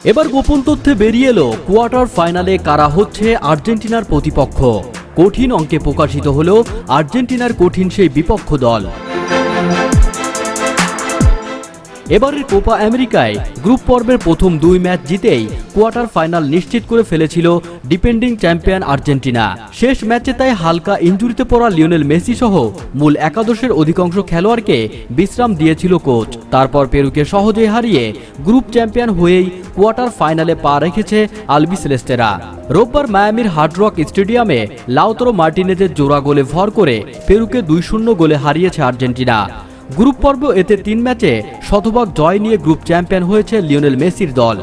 এবার গোপন তথ্যে বেরিয়ে এলো কোয়ার্টার ফাইনালে কারা হচ্ছে আর্জেন্টিনার প্রতিপক্ষ। কঠিন অঙ্কে প্রকাশিত হলো আর্জেন্টিনার কঠিন সেই বিপক্ষ দল। এবারের কোপা আমেরিকায় গ্রুপ পর্বের প্রথম দুই ম্যাচ জিতেই কোয়ার্টার ফাইনাল নিশ্চিত করে ফেলেছিল ডিফেন্ডিং চ্যাম্পিয়ন আর্জেন্টিনা। শেষ ম্যাচে তাই হালকা ইনজুরিতে পড়া লিওনেল মেসি সহ মূল একাদশের অধিকাংশ খেলোয়াড়কে বিশ্রাম দিয়েছিল কোচ। তারপর পেরুকে সহজেই হারিয়ে গ্রুপ চ্যাম্পিয়ন হয়েই কোয়ার্টার ফাইনালে পা রেখেছে আলবিসেলেস্তেরা। রোববার মায়ামির হার্ড রক স্টেডিয়ামে লাউতারো মার্টিনেজের জোড়া গোলে ভর করে পেরুকে 2-0 গোলে হারিয়েছে আর্জেন্টিনা। গ্রুপ পর্ব এতে 3 ম্যাচে শতভাগ জয় নিয়ে গ্রুপ চ্যাম্পিয়ন হয়েছে লিওনেল মেসির দল।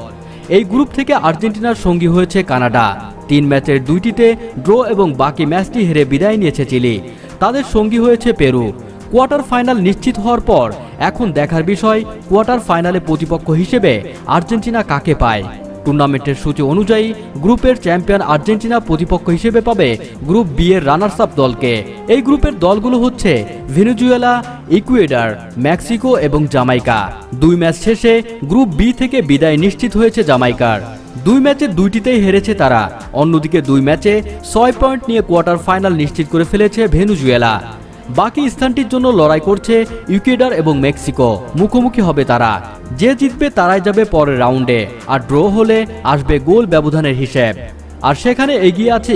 এই গ্রুপ থেকে আর্জেন্টিনার সঙ্গী হয়েছে কানাডা। 3 ম্যাচের 2টিতে ড্র এবং বাকি ম্যাচটি হেরে বিদায় নিয়েছে চিলি। তাদের সঙ্গী হয়েছে পেরু। কোয়ার্টার ফাইনাল নিশ্চিত হওয়ার পর এখন দেখার বিষয় কোয়ার্টার ফাইনালে প্রতিপক্ষ হিসেবে আর্জেন্টিনা কাকে পায়। টুর্নামেন্টের সূচি অনুযায়ী গ্রুপের চ্যাম্পিয়ন আর্জেন্টিনা প্রতিপক্ষ হিসেবে পাবে গ্রুপ বি এর রানার্স আপ দলকে। এই গ্রুপের দলগুলো হচ্ছে ভেনেজুয়েলা, ইকুয়েডর, মেক্সিকো এবং জামাইকা। 2 ম্যাচ শেষে গ্রুপ বি থেকে বিদায় নিশ্চিত হয়েছে জামাইকার। 2 ম্যাচের 2টিতেই হেরেছে তারা। অন্যদিকে 2 ম্যাচে 6 পয়েন্ট নিয়ে কোয়ার্টার ফাইনাল নিশ্চিত করে ফেলেছে ভেনেজুয়েলা। বাকি স্থানটির জন্য লড়াই করছে ইকুয়েডর এবং মেক্সিকো। মুখোমুখি হবে তারা। যে জিতবে তারাই যাবে পরের রাউন্ডে, আর ড্র হলে আসবে গোল ব্যবধানের হিসেব। আর সেখানে এগিয়ে আছে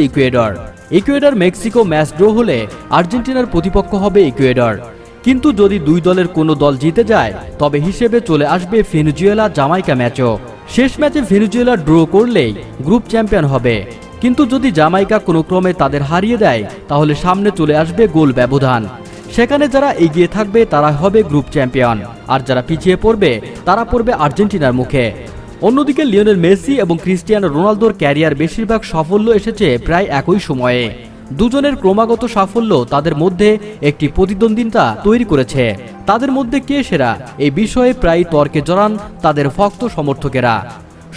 ইকুয়েডর মেক্সিকো ম্যাচ ড্র হলে আর্জেন্টিনার প্রতিপক্ষ হবে ইকুয়েডর। কিন্তু যদি দুই দলের কোনো দল জিতে যায় তবে হিসেবে চলে আসবে ভেনেজুয়েলা জামাইকা ম্যাচও। শেষ ম্যাচে ভেনেজুয়েলা ড্র করলেই গ্রুপ চ্যাম্পিয়ন হবে। কিন্তু যদি জামাইকা কোনো ক্রমে তাদের হারিয়ে দেয় তাহলে সামনে চলে আসবে গোল ব্যবধান। সেখানে যারা এগিয়ে থাকবে তারা হবে গ্রুপ চ্যাম্পিয়ন, আর যারা পিছিয়ে পড়বে তারা পড়বে আর্জেন্টিনার মুখে। অন্যদিকে লিওনেল মেসি এবং ক্রিস্টিয়ানো রোনালদোর ক্যারিয়ার বেশিরভাগ সাফল্য এসেছে প্রায় একই সময়ে। দুজনের ক্রমাগত সাফল্য তাদের মধ্যে একটি প্রতিদ্বন্দ্বিতা তৈরি করেছে। তাদের মধ্যে কে সেরা এই বিষয়ে প্রায় তর্কে জড়ান তাদের ভক্ত সমর্থকেরা।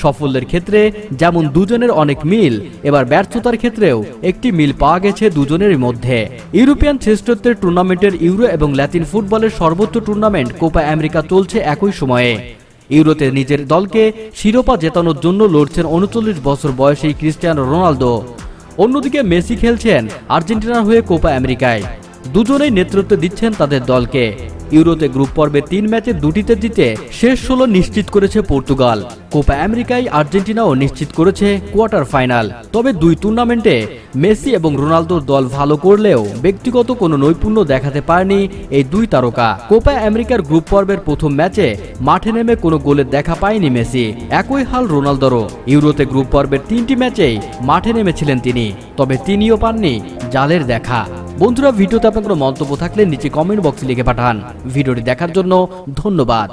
সাফল্যের ক্ষেত্রে যেমন দুজনের অনেক মিল, এবার ব্যর্থতার ক্ষেত্রেও একটি মিল পাওয়া গেছে দুজনের মধ্যে। ইউরোপিয়ান শ্রেষ্ঠত্বের টুর্নামেন্টের ইউরো এবং ল্যাতিন ফুটবলের সর্বোচ্চ টুর্নামেন্ট কোপা আমেরিকা চলছে একই সময়ে। ইউরোতে নিজের দলকে শিরোপা জেতানোর জন্য লড়ছেন 39 বছর বয়সী ক্রিস্টিয়ানো রোনালদো। অন্যদিকে মেসি খেলছেন আর্জেন্টিনার হয়ে কোপা আমেরিকায়। দুজনেই নেতৃত্ব দিচ্ছেন তাদের দলকে। ইউরোতে গ্রুপ পর্বে 3 ম্যাচে 2টিতে জিতে শেষ 16 নিশ্চিত করেছে পর্তুগাল। কোপা আমেরিকায় আর্জেন্টিনাও নিশ্চিত করেছে কোয়ার্টার ফাইনাল। তবে 2 টুর্নামেন্টে মেসি এবং রোনালদোর দল ভালো করলেও ব্যক্তিগত কোনো নৈপুণ্য দেখাতে পারেনি এই 2 তারকা। কোপা আমেরিকার গ্রুপ পর্বের প্রথম ম্যাচে মাঠে নেমে কোনো গোলের দেখা পায়নি মেসি। একই হাল রোনালদোরও। ইউরোতে গ্রুপ পর্বের 3টি ম্যাচেই মাঠে নেমেছিলেন তিনি, তবে তিনিও পাননি জালের দেখা। বন্ধুরা, ভিডিওতে আপনার কোনো মন্তব্য থাকলে নিচে কমেন্ট বক্সে লিখে পাঠান। ভিডিওটি দেখার জন্য ধন্যবাদ।